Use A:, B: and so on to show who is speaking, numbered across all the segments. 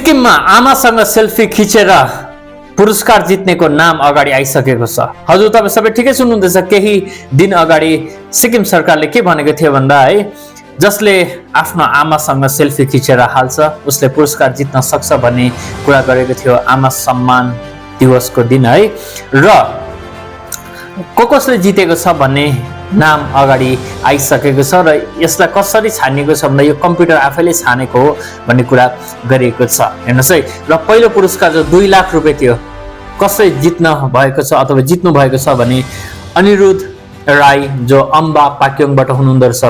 A: सिक्किममा आमासँग सेल्फी खिचेर पुरस्कार जित्नेको नाम अगाडि आइसकेको छ। हजुर तपाईँ सबै ठिकै सुन्नुहुँदैछ। केही दिन अगाडि सिक्किम सरकारले के भनेको थियो भन्दा है, जसले आफ्नो आमासँग सेल्फी खिचेर हाल्छ उसले पुरस्कार जित्न सक्छ भन्ने कुरा गरेको थियो आमा सम्मान दिवसको दिन है। र कसले जितेको छ भन्ने नाम अगाडि आइसकेको छ र यसलाई कसरी छानिएको छ भन्दा यो कम्प्युटर आफैले छानेको हो भन्ने कुरा गरिएको छ। हेर्नुहोस् है, र पहिलो पुरस्कार जो 2 लाख रुपियाँ थियो, कसले जित्न भएको छ अथवा जित्नु भएको छ भने अनिरुद्ध राई जो अम्बा पाक्योङबाट हुनुहुँदो रहेछ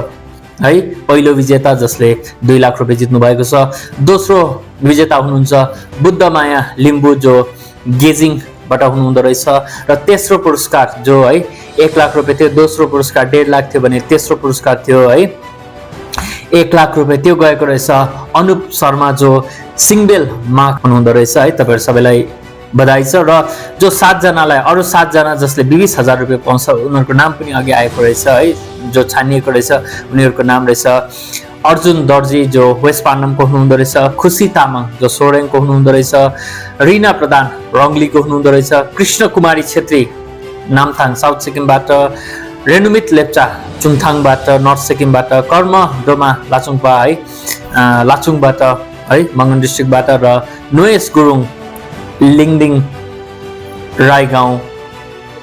A: है, पहिलो विजेता जसले 2 लाख रुपियाँ जित्नु भएको छ। दोस्रो विजेता हुनुहुन्छ बुद्धमाया लिम्बू जो गेजिङबाट हुनुहुँदो रहेछ। र तेस्रो पुरस्कार जो है 1 लाख रुपियाँ थियो, दोस्रो पुरस्कार 1.5 लाख थियो भने तेस्रो पुरस्कार थियो है 1 लाख रुपियाँ त्यो गएको रहेछ अनुप शर्मा जो सिङ्गबेलमा हुनुहुँदो रहेछ है। तपाईँहरू सबैलाई बधाई छ। र जो 7 जनालाई अरू 7 जना जसले 20,000 रुपियाँ पाउँछ उनीहरूको नाम पनि अघि आएको रहेछ है, जो छानिएको रहेछ उनीहरूको नाम रहेछ अर्जुन दर्जी जो वेस्ट पान्डमको हुनुहुँदो रहेछ, खुसी तामाङ जो सोरेङको हुनुहुँदो रहेछ, रिना प्रधान रङ्गलीको हुनुहुँदो रहेछ, कृष्ण कुमारी छेत्री नामथाङ साउथ सिक्किमबाट, रेणुमित लेप्चा चुङथाङबाट नर्थ सिक्किमबाट, कर्म डोमा लाचुङपा है लाचुङबाट है मङ्गन डिस्ट्रिक्टबाट, र नोएस गुरुङ लिङदिङ राई गाउँ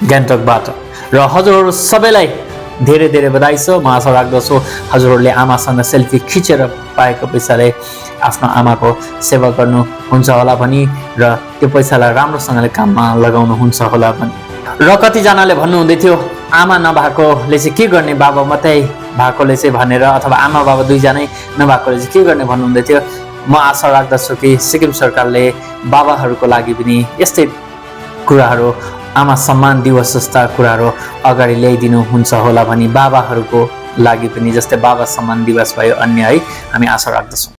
A: गान्तोकबाट। र हजुरहरू सबैलाई धेरै धेरै बधाई छ। म आशा राख्दछु हजुरहरूले आमासँग सेल्फी खिचेर पाएको पैसाले आफ्नो आमाको सेवा गर्नुहुन्छ होला भनी र त्यो पैसालाई राम्रोसँगले काममा लगाउनुहुन्छ होला भनी। र कतिजनाले भन्नुहुँदै थियो आमा नभएकोले चाहिँ के गर्ने, बाबा मात्रै भएकोले चाहिँ भनेर, अथवा आमा बाबा दुईजनै नभएकोले चाहिँ के गर्ने भन्नुहुँदै थियो। म आशा राख्दछु कि सिक्किम सरकारले बाबाहरूको लागि पनि यस्तै कुराहरू, आमा सम्मान दिवस जस्ता कुराहरू अगाडि ल्याइदिनुहुन्छ होला भनी बाबाहरूको लागि पनि, जस्तै बाबा सम्मान दिवस भयो अन्य है, हामी आशा राख्दछौँ।